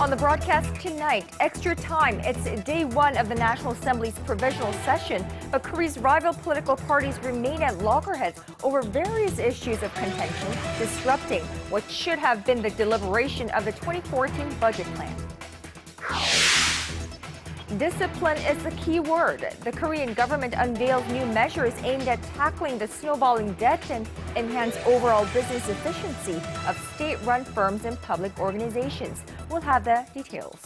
On the broadcast tonight, extra time. It's day one of the National Assembly's provisional session, but Korea's rival political parties remain at loggerheads over various issues of contention, disrupting what should have been the deliberation of the 2014 budget plan. Discipline is the key word. The Korean government unveils new measures aimed at tackling the snowballing debt and enhance overall business efficiency of state-run firms and public organizations. We'll have the details.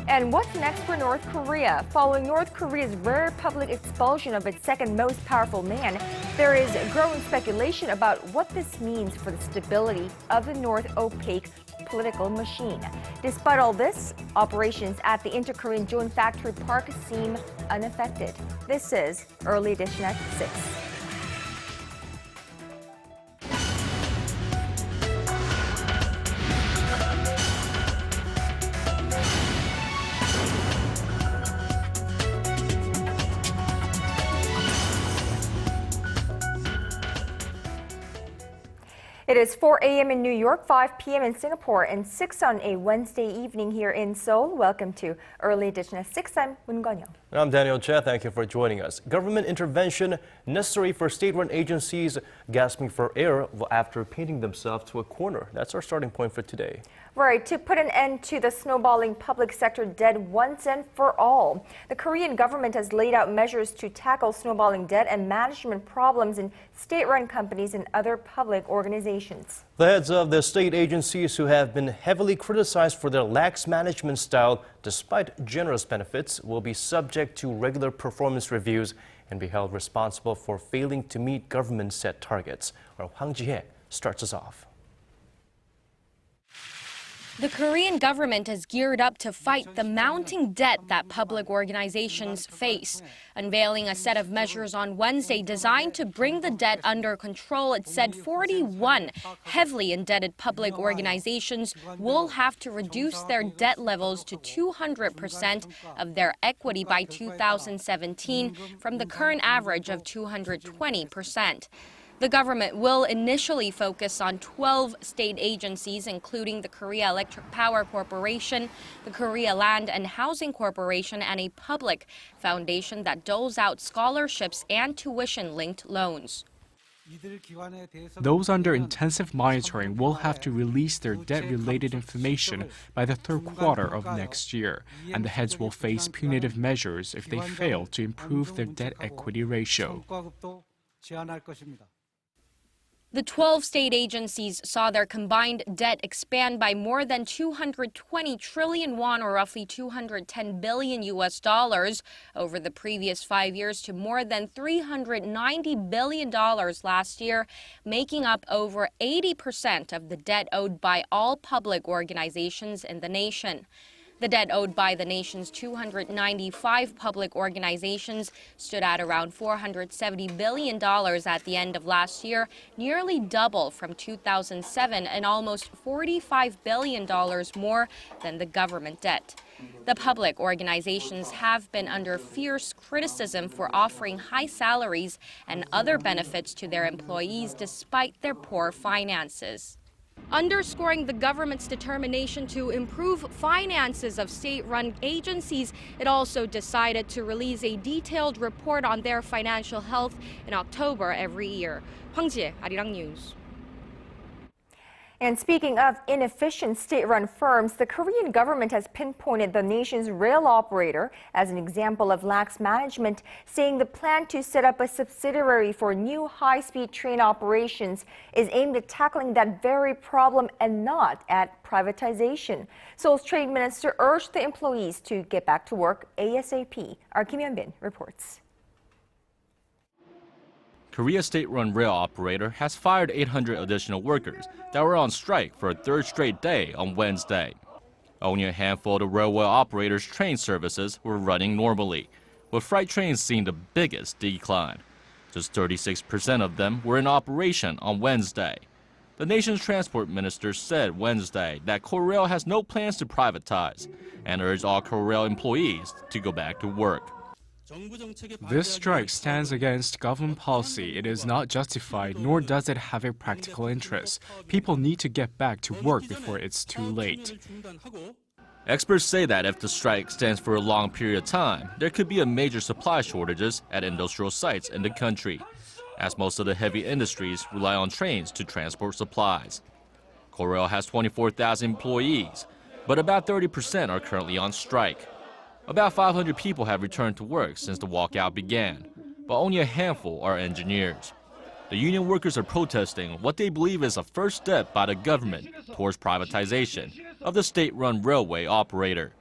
And what's next for North Korea? Following North Korea's rare public expulsion of its second most powerful man, there is growing speculation about what this means for the stability of the North opaque political machine. Despite all this, operations at the InterKorean Joint Factory Park seem unaffected. This is Early Edition at 6. It is 4 a.m. in New York, 5 p.m. in Singapore, and 6 on a Wednesday evening here in Seoul. Welcome to Early Edition at 6. I'm Moon Gon-young. I'm Daniel Che. Thank you for joining us. Government intervention necessary for state-run agencies gasping for air after painting themselves to a corner. That's our starting point for today. Right, to put an end to the snowballing public sector debt once and for all. The Korean government has laid out measures to tackle snowballing debt and management problems in state-run companies and other public organizations. The heads of the state agencies who have been heavily criticized for their lax management style despite generous benefits will be subject to regular performance reviews and be held responsible for failing to meet government set targets. Our Hwang Ji-hye starts us off. The Korean government is geared up to fight the mounting debt that public organizations face. Unveiling a set of measures on Wednesday designed to bring the debt under control, it said 41 heavily indebted public organizations will have to reduce their debt levels to 200% of their equity by 2017 from the current average of 220%. The government will initially focus on 12 state agencies, including the Korea Electric Power Corporation, the Korea Land and Housing Corporation, and a public foundation that doles out scholarships and tuition-linked loans. Those under intensive monitoring will have to release their debt-related information by the third quarter of next year, and the heads will face punitive measures if they fail to improve their debt-equity ratio. The 12 state agencies saw their combined debt expand by more than 220 trillion won, or roughly $210 billion over the previous 5 years to more than $390 billion last year, making up over 80% of the debt owed by all public organizations in the nation. The debt owed by the nation's 295 public organizations stood at around $470 billion at the end of last year, nearly double from 2007 and almost $45 billion more than the government debt. The public organizations have been under fierce criticism for offering high salaries and other benefits to their employees despite their poor finances. Underscoring the government's determination to improve finances of state-run agencies, it also decided to release a detailed report on their financial health in October every year. Hwang Ji-hye, Arirang News. And speaking of inefficient state-run firms, the Korean government has pinpointed the nation's rail operator as an example of lax management, saying the plan to set up a subsidiary for new high-speed train operations is aimed at tackling that very problem and not at privatization. Seoul's trade minister urged the employees to get back to work ASAP. Our Kim Hyun-bin reports. Korea state-run rail operator has fired 800 additional workers that were on strike for a third straight day on Wednesday. Only a handful of the railway operators' train services were running normally, with freight trains seeing the biggest decline. Just 36% of them were in operation on Wednesday. The nation's transport minister said Wednesday that Korail has no plans to privatize and urged all Korail employees to go back to work. This strike stands against government policy. It is not justified, nor does it have a practical interest. People need to get back to work before it's too late. Experts say that if the strike stands for a long period of time, there could be a major supply shortages at industrial sites in the country, as most of the heavy industries rely on trains to transport supplies. Korea has 24,000 employees, but about 30% are currently on strike. About 500 people have returned to work since the walkout began, but only a handful are engineers. The union workers are protesting what they believe is a first step by the government towards privatization of the state-run railway operator.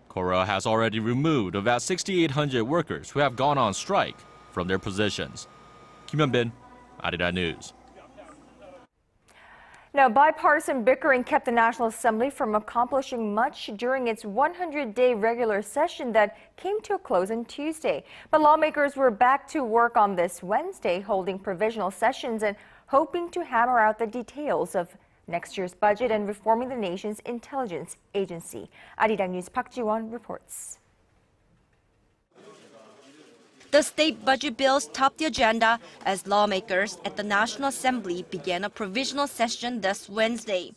Korea has already removed about 6,800 workers who have gone on strike from their positions. Kim Hyun-bin, Arirang News. Now, bipartisan bickering kept the National Assembly from accomplishing much during its 100-day regular session that came to a close on Tuesday. But lawmakers were back to work on this Wednesday, holding provisional sessions and hoping to hammer out the details of next year's budget and reforming the nation's intelligence agency. Arirang News' Park Ji-won reports. The state budget bills topped the agenda as lawmakers at the National Assembly began a provisional session this Wednesday.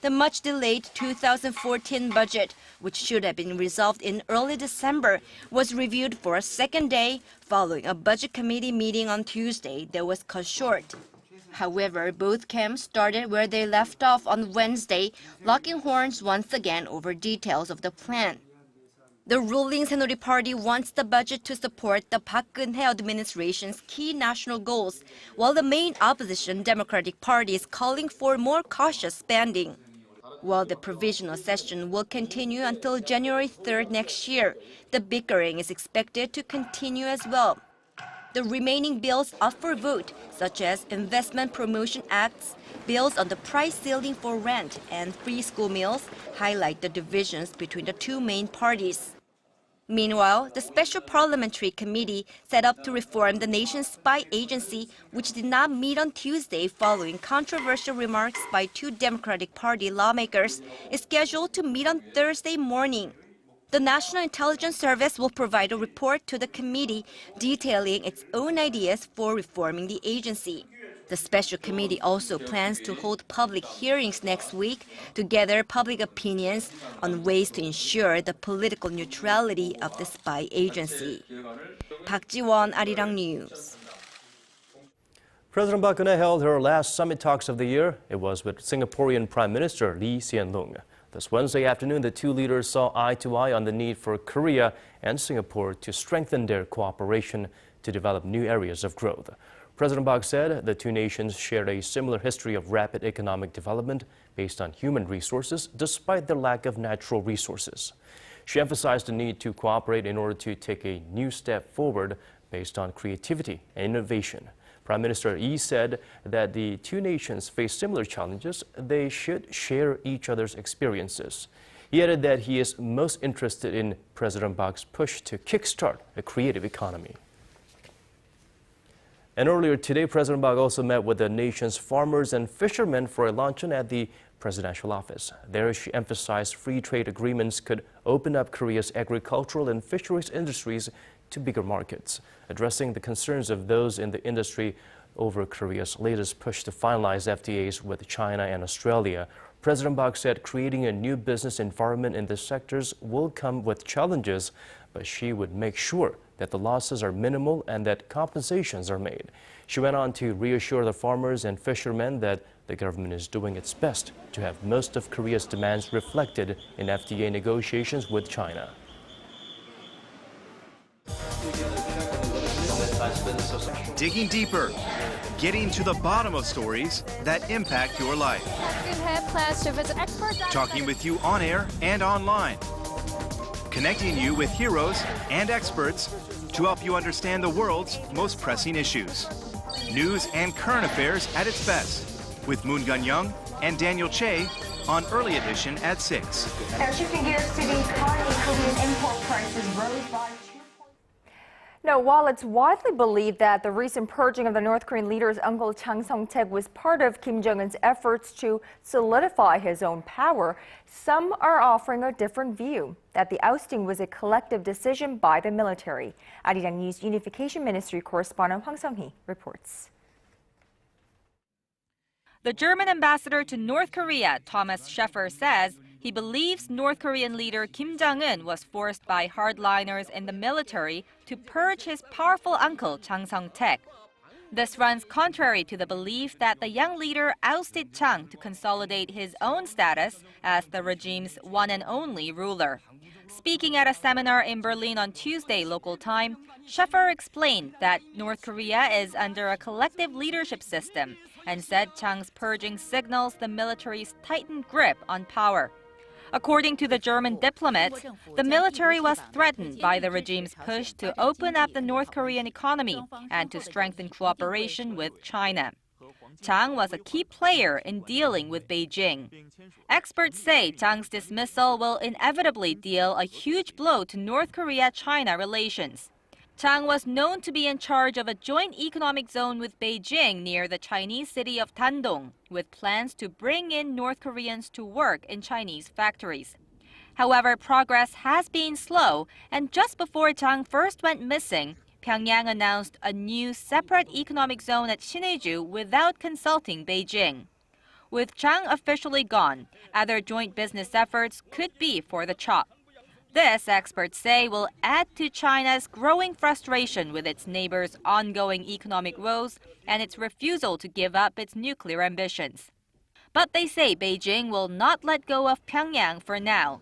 The much-delayed 2014 budget, which should have been resolved in early December, was reviewed for a second day following a budget committee meeting on Tuesday that was cut short. However, both camps started where they left off on Wednesday, locking horns once again over details of the plan. The ruling Saenuri Party wants the budget to support the Park Geun-hye administration's key national goals, while the main opposition Democratic Party is calling for more cautious spending. While the provisional session will continue until January 3rd next year, the bickering is expected to continue as well. The remaining bills up for vote, such as Investment Promotion Acts, bills on the price ceiling for rent, and free school meals, highlight the divisions between the two main parties. Meanwhile, the Special Parliamentary Committee set up to reform the nation's spy agency, which did not meet on Tuesday following controversial remarks by two Democratic Party lawmakers, is scheduled to meet on Thursday morning. The National Intelligence Service will provide a report to the committee detailing its own ideas for reforming the agency. The special committee also plans to hold public hearings next week to gather public opinions on ways to ensure the political neutrality of the spy agency. Park Ji-won, Arirang News. President Park Geun-hye held her last summit talks of the year. It was with Singaporean Prime Minister Lee Hsien-loong. This Wednesday afternoon, the two leaders saw eye to eye on the need for Korea and Singapore to strengthen their cooperation to develop new areas of growth. President Park said the two nations shared a similar history of rapid economic development based on human resources, despite their lack of natural resources. She emphasized the need to cooperate in order to take a new step forward based on creativity and innovation. Prime Minister Lee said that the two nations face similar challenges. They should share each other's experiences. He added that he is most interested in President Park's push to kickstart a creative economy. And earlier today, President Park also met with the nation's farmers and fishermen for a luncheon at the presidential office. There, she emphasized free trade agreements could open up Korea's agricultural and fisheries industries to bigger markets, addressing the concerns of those in the industry over Korea's latest push to finalize FTAs with China and Australia. President Park said creating a new business environment in these sectors will come with challenges, but she would make sure that the losses are minimal and that compensations are made. She went on to reassure the farmers and fishermen that the government is doing its best to have most of Korea's demands reflected in FTA negotiations with China. Digging deeper, getting to the bottom of stories that impact your life. Talking with you on air and online. Connecting you with heroes and experts to help you understand the world's most pressing issues. News and current affairs at its best with Moon Gun-young and Daniel Che on Early Edition at 6. Now shifting gears to the economy, Korea's import prices rose by Now, while it's widely believed that the recent purging of the North Korean leader's uncle Chang Song-taek was part of Kim Jong-un's efforts to solidify his own power, some are offering a different view, that the ousting was a collective decision by the military. Arirang News Unification Ministry correspondent Hwang Sung-hee reports. The German ambassador to North Korea, Thomas Scheffer, says he believes North Korean leader Kim Jong-un was forced by hardliners in the military to purge his powerful uncle Chang Song-taek. This runs contrary to the belief that the young leader ousted Chang to consolidate his own status as the regime's one and only ruler. Speaking at a seminar in Berlin on Tuesday local time, Scheffer explained that North Korea is under a collective leadership system and said Chang's purging signals the military's tightened grip on power. According to the German diplomat, the military was threatened by the regime's push to open up the North Korean economy and to strengthen cooperation with China. Chang was a key player in dealing with Beijing. Experts say Chang's dismissal will inevitably deal a huge blow to North Korea-China relations. Chang was known to be in charge of a joint economic zone with Beijing near the Chinese city of Dandong, with plans to bring in North Koreans to work in Chinese factories. However, progress has been slow, and just before Chang first went missing, Pyongyang announced a new separate economic zone at Jeju without consulting Beijing. With Chang officially gone, other joint business efforts could be for the chop. This, experts say, will add to China's growing frustration with its neighbor's ongoing economic woes and its refusal to give up its nuclear ambitions. But they say Beijing will not let go of Pyongyang for now.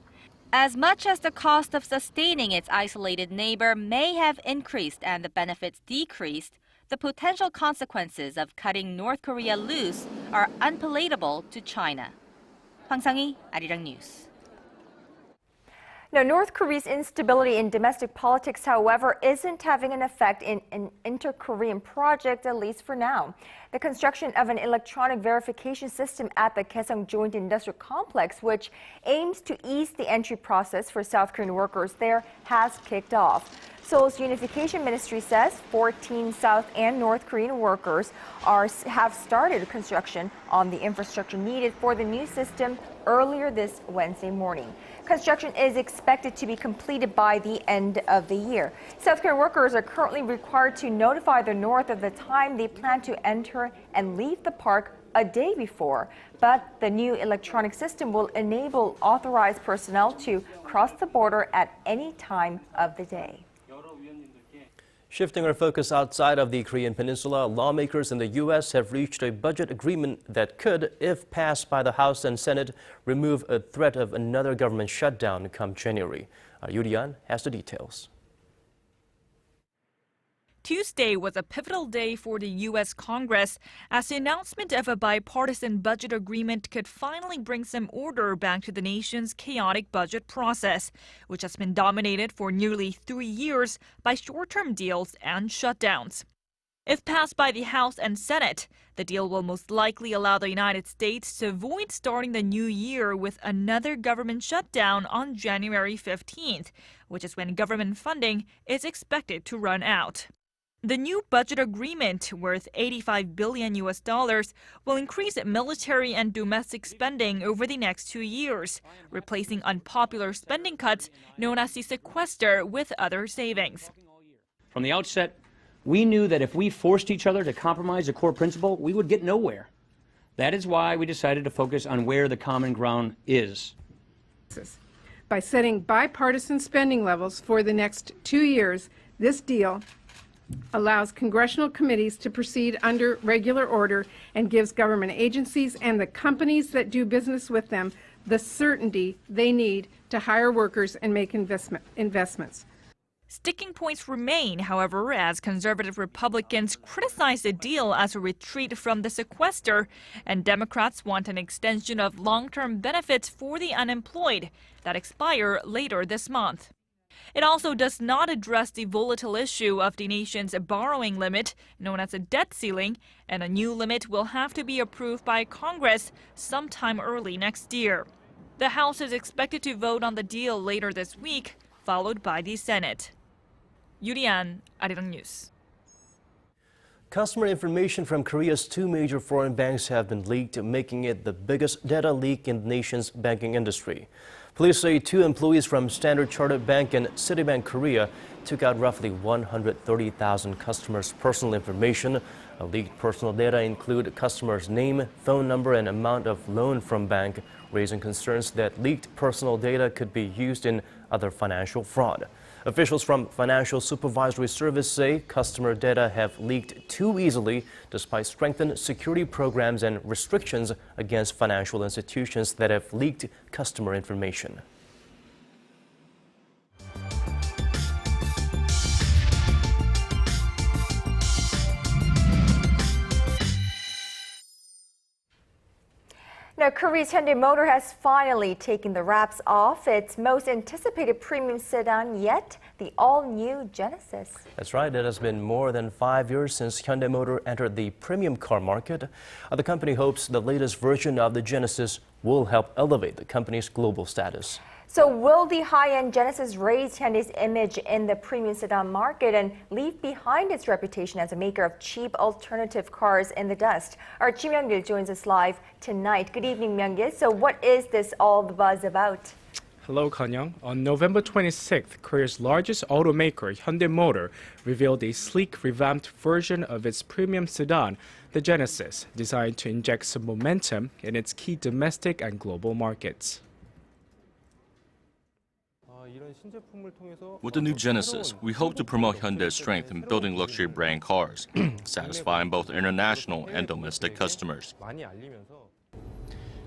As much as the cost of sustaining its isolated neighbor may have increased and the benefits decreased, the potential consequences of cutting North Korea loose are unpalatable to China. Hwang Sung-hee, Arirang News. Now, North Korea's instability in domestic politics, however, isn't having an effect in an InterKorean project, at least for now. The construction of an electronic verification system at the Kaesong Joint Industrial Complex, which aims to ease the entry process for South Korean workers there, has kicked off. Seoul's Unification Ministry says 14 South and North Korean workers have started construction on the infrastructure needed for the new system earlier this Wednesday morning. Construction is expected to be completed by the end of the year. South Korean workers are currently required to notify the North of the time they plan to enter and leave the park a day before. But the new electronic system will enable authorized personnel to cross the border at any time of the day. Shifting our focus outside of the Korean Peninsula, lawmakers in the U.S. have reached a budget agreement that could, if passed by the House and Senate, remove a threat of another government shutdown come January. Yoo has the details. Tuesday was a pivotal day for the U.S. Congress as the announcement of a bipartisan budget agreement could finally bring some order back to the nation's chaotic budget process, which has been dominated for nearly 3 years by short-term deals and shutdowns. If passed by the House and Senate, the deal will most likely allow the United States to avoid starting the new year with another government shutdown on January 15th, which is when government funding is expected to run out. The new budget agreement, worth $85 billion, will increase military and domestic spending over the next 2 years, replacing unpopular spending cuts known as the sequester with other savings. From the outset, we knew that if we forced each other to compromise a core principle, we would get nowhere. That is why we decided to focus on where the common ground is. By setting bipartisan spending levels for the next 2 years, this deal allows congressional committees to proceed under regular order and gives government agencies and the companies that do business with them the certainty they need to hire workers and make investments. Sticking points remain, however, as conservative Republicans criticize the deal as a retreat from the sequester, and Democrats want an extension of long-term benefits for the unemployed that expire later this month. It also does not address the volatile issue of the nation's borrowing limit, known as a debt ceiling, and a new limit will have to be approved by Congress sometime early next year. The House is expected to vote on the deal later this week, followed by the Senate. Yurian, Arirang News. Customer information from Korea's two major foreign banks have been leaked, making it the biggest data leak in the nation's banking industry. Police say two employees from Standard Chartered Bank and Citibank Korea took out roughly 130,000 customers' personal information. Leaked personal data include customers' name, phone number, and amount of loan from bank, raising concerns that leaked personal data could be used in other financial fraud. Officials from Financial Supervisory Service say customer data have leaked too easily despite strengthened security programs and restrictions against financial institutions that have leaked customer information. Now, Korea's Hyundai Motor has finally taken the wraps off its most anticipated premium sedan yet, the all-new Genesis. That's right. It has been more than 5 years since Hyundai Motor entered the premium car market. The company hopes the latest version of the Genesis will help elevate the company's global status. So will the high-end Genesis raise Hyundai's image in the premium sedan market and leave behind its reputation as a maker of cheap alternative cars in the dust? Our Chi Myung-gil joins us live tonight. Good evening, Myung-gil. So what is this all the buzz about? Hello, Kanyang. On November 26th, Korea's largest automaker, Hyundai Motor, revealed a sleek, revamped version of its premium sedan, the Genesis, designed to inject some momentum in its key domestic and global markets. With the new Genesis, we hope to promote Hyundai's strength in building luxury brand cars, satisfying both international and domestic customers.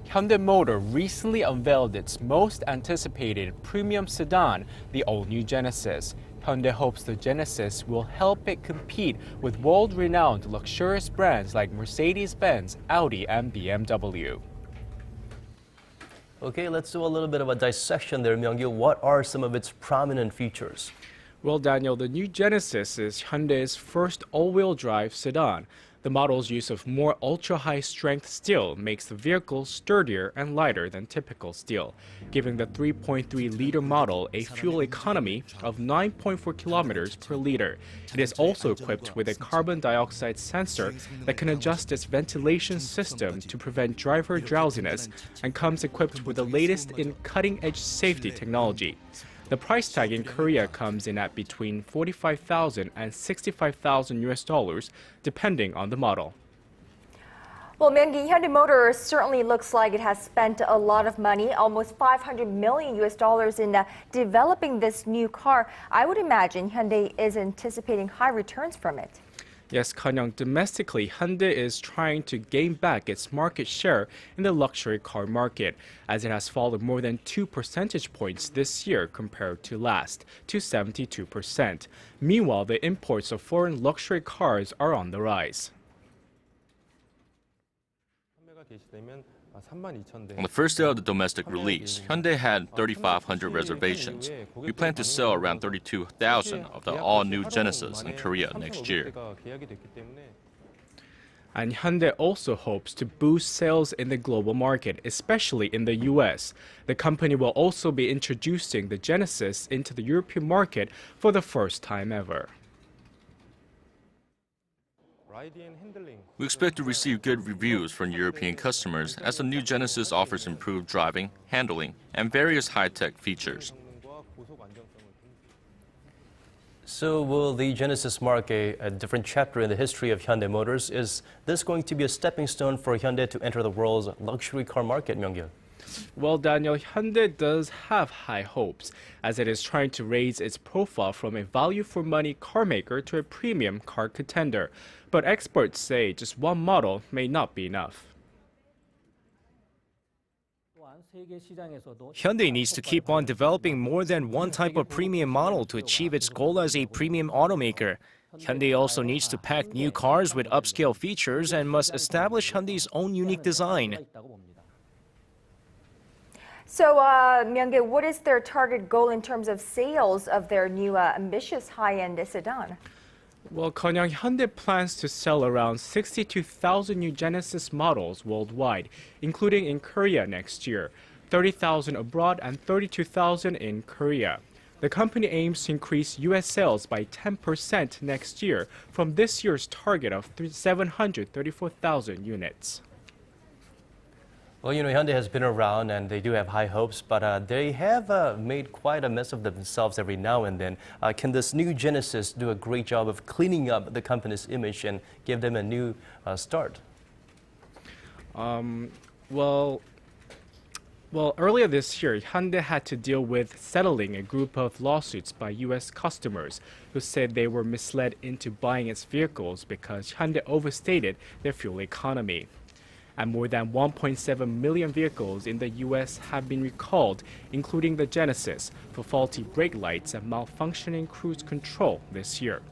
Hyundai Motor recently unveiled its most anticipated premium sedan, the all-new Genesis. Hyundai hopes the Genesis will help it compete with world-renowned luxurious brands like Mercedes-Benz, Audi, and BMW. Okay, let's do a little bit of a dissection there, Myung-gil. What are some of its prominent features? Well, Daniel, the new Genesis is Hyundai's first all-wheel drive sedan. The model's use of more ultra-high strength steel makes the vehicle sturdier and lighter than typical steel, giving the 3.3-liter model a fuel economy of 9.4 kilometers per liter. It is also equipped with a carbon dioxide sensor that can adjust its ventilation system to prevent driver drowsiness and comes equipped with the latest in cutting-edge safety technology. The price tag in Korea comes in at between $45,000 and $65,000 depending on the model. Well, Myung-gil, Hyundai Motor certainly looks like it has spent a lot of money, almost $500 million in developing this new car. I would imagine Hyundai is anticipating high returns from it. Yes, Kanyang, domestically, Hyundai is trying to gain back its market share in the luxury car market, as it has fallen more than 2 percentage points this year compared to last, to 72%. Meanwhile, the imports of foreign luxury cars are on the rise. On the first day of the domestic release, Hyundai had 3,500 reservations. We plan to sell around 32,000 of the all-new Genesis in Korea next year. And Hyundai also hopes to boost sales in the global market, especially in the US. The company will also be introducing the Genesis into the European market for the first time ever. We expect to receive good reviews from European customers as the new Genesis offers improved driving, handling, and various high-tech features. So will the Genesis mark a different chapter in the history of Hyundai Motors? Is this going to be a stepping stone for Hyundai to enter the world's luxury car market, Myung-gil? Well, Daniel, Hyundai does have high hopes, as it is trying to raise its profile from a value-for-money car maker to a premium car contender. But experts say just one model may not be enough. Hyundai needs to keep on developing more than one type of premium model to achieve its goal as a premium automaker. Hyundai also needs to pack new cars with upscale features and must establish Hyundai's own unique design. So, Myung-gil, what is their target goal in terms of sales of their new ambitious high-end sedan? Well, Kanyang, Hyundai plans to sell around 62,000 new Genesis models worldwide, including in Korea next year, 30,000 abroad and 32,000 in Korea. The company aims to increase U.S. sales by 10% next year from this year's target of 734,000 units. Well, Hyundai has been around and they do have high hopes, but they have made quite a mess of themselves every now and then. Can this new Genesis do a great job of cleaning up the company's image and give them a new start? Well, earlier this year, Hyundai had to deal with settling a group of lawsuits by U.S. customers who said they were misled into buying its vehicles because Hyundai overstated their fuel economy. And more than 1.7 million vehicles in the U.S. have been recalled, including the Genesis, for faulty brake lights and malfunctioning cruise control this year.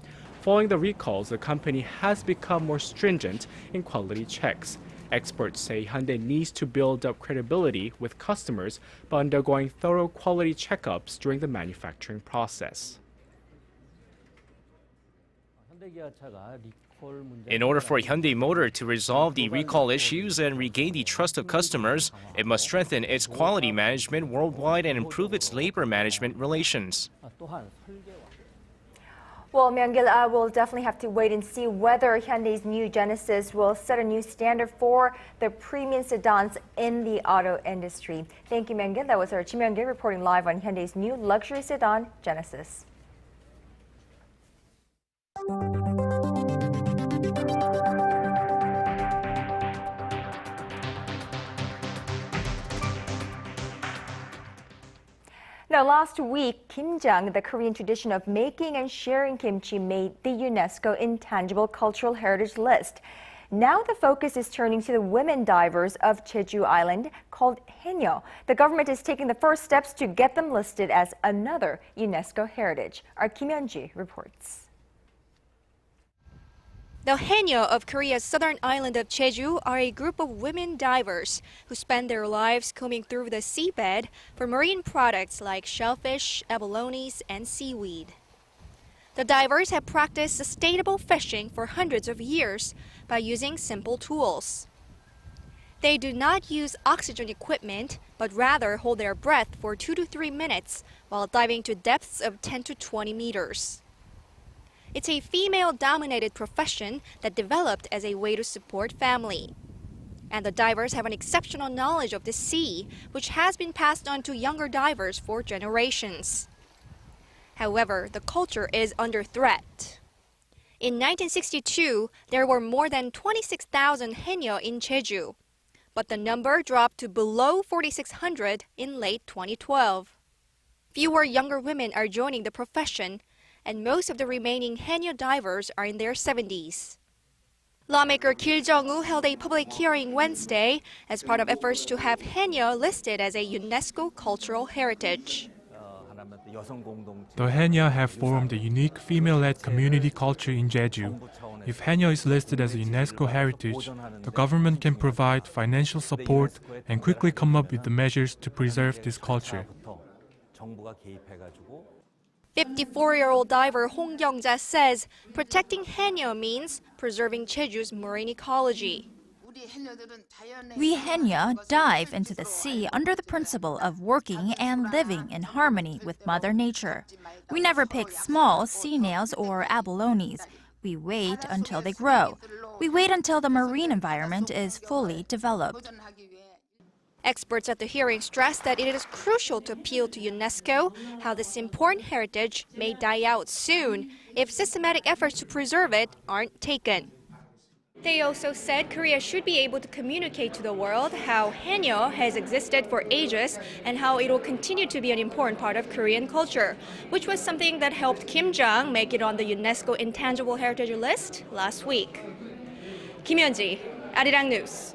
Following the recalls, the company has become more stringent in quality checks. Experts say Hyundai needs to build up credibility with customers by undergoing thorough quality checkups during the manufacturing process. In order for Hyundai Motor to resolve the recall issues and regain the trust of customers, it must strengthen its quality management worldwide and improve its labor management relations. Well, Myung-gil, we'll definitely have to wait and see whether Hyundai's new Genesis will set a new standard for the premium sedans in the auto industry. Thank you, Myung-gil. That was our Ji Myung-gil reporting live on Hyundai's new luxury sedan, Genesis. Now, last week, kimjang, the Korean tradition of making and sharing kimchi, made the UNESCO Intangible Cultural Heritage List. Now the focus is turning to the women divers of Jeju Island called haenyeo. The government is taking the first steps to get them listed as another UNESCO heritage. Our Kim Hyun-ji reports. The haenyeo of Korea's southern island of Jeju are a group of women divers who spend their lives combing through the seabed for marine products like shellfish, abalones, and seaweed. The divers have practiced sustainable fishing for hundreds of years by using simple tools. They do not use oxygen equipment, but rather hold their breath for 2 to 3 minutes while diving to depths of 10 to 20 meters. It's a female-dominated profession that developed as a way to support family. And the divers have an exceptional knowledge of the sea, which has been passed on to younger divers for generations. However, the culture is under threat. In 1962, there were more than 26,000 haenyeo in Jeju, but the number dropped to below 4,600 in late 2012. Fewer younger women are joining the profession, and most of the remaining haenyeo divers are in their 70s. Lawmaker Kim Jong-un held a public hearing Wednesday as part of efforts to have haenyeo listed as a UNESCO cultural heritage. The haenyeo have formed a unique female-led community culture in Jeju. If haenyeo is listed as a UNESCO heritage, the government can provide financial support and quickly come up with the measures to preserve this culture. 54-year-old diver Hong Kyung-ja says protecting haenyeo means preserving Jeju's marine ecology. We haenyeo dive into the sea under the principle of working and living in harmony with Mother Nature. We never pick small sea snails or abalones. We wait until they grow. We wait until the marine environment is fully developed. Experts at the hearing stressed that it is crucial to appeal to UNESCO how this important heritage may die out soon if systematic efforts to preserve it aren't taken. They also said Korea should be able to communicate to the world how haenyeo has existed for ages and how it will continue to be an important part of Korean culture, which was something that helped Kim Jong make it on the UNESCO Intangible Heritage List last week. Kim Hyun-ji, Arirang News.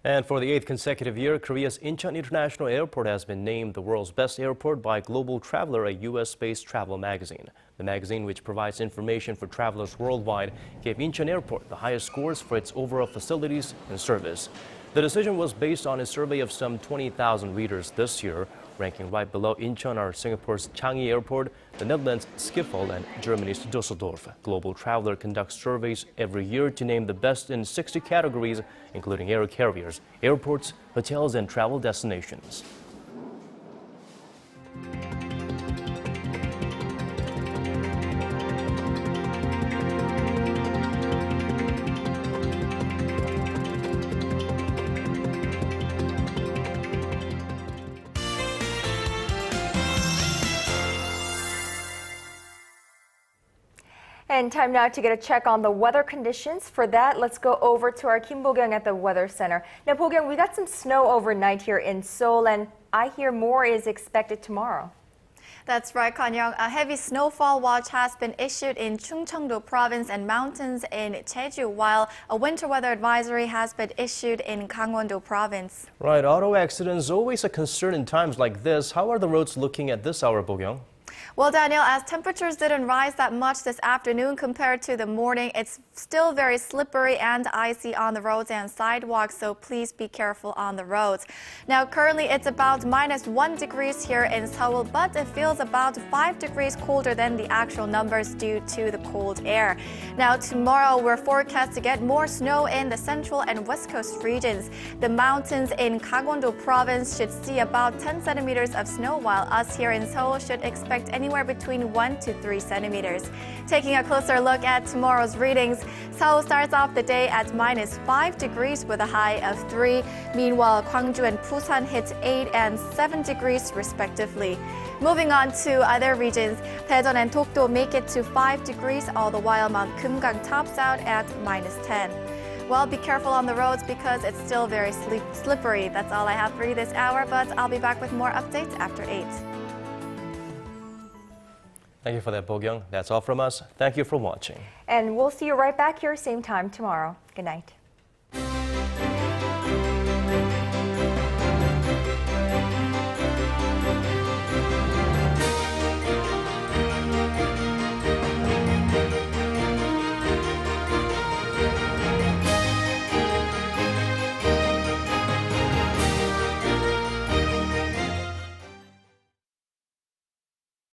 And for the 8th consecutive year, Korea's Incheon International Airport has been named the world's best airport by Global Traveler, a U.S.-based travel magazine. The magazine, which provides information for travelers worldwide, gave Incheon Airport the highest scores for its overall facilities and service. The decision was based on a survey of some 20,000 readers this year. Ranking right below Incheon are Singapore's Changi Airport, the Netherlands' Schiphol, and Germany's Düsseldorf. Global Traveler conducts surveys every year to name the best in 60 categories, including air carriers, airports, hotels, and travel destinations. And time now to get a check on the weather conditions. For that, let's go over to our Kim Bo-kyung at the Weather Center. Now, Bo-kyung, we got some snow overnight here in Seoul, and I hear more is expected tomorrow. That's right, Kwon-young. A heavy snowfall watch has been issued in Chungcheongdo province and mountains in Jeju, while a winter weather advisory has been issued in Gangwon-do province. Right, auto accidents always a concern in times like this. How are the roads looking at this hour, Bo-kyung? Well, Daniel, as temperatures didn't rise that much this afternoon compared to the morning, it's still very slippery and icy on the roads and sidewalks, so please be careful on the roads. Now, currently it's about -1 degrees here in Seoul, but it feels about 5 degrees colder than the actual numbers due to the cold air. Now, tomorrow we're forecast to get more snow in the central and west coast regions. The mountains in Gangwon-do province should see about 10 centimeters of snow, while us here in Seoul should expect anywhere between 1 to 3 centimeters. Taking a closer look at tomorrow's readings, Seoul starts off the day at -5 degrees with a high of 3. Meanwhile, Gwangju and Busan hit 8 and 7 degrees respectively. Moving on to other regions, Daejeon and Dokdo make it to 5 degrees, all the while Mount Kumgang tops out at -10. Well, be careful on the roads because it's still very slippery. That's all I have for you this hour, but I'll be back with more updates after 8. Thank you for that, Bo-kyung. That's all from us. Thank you for watching. And we'll see you right back here, same time tomorrow. Good night.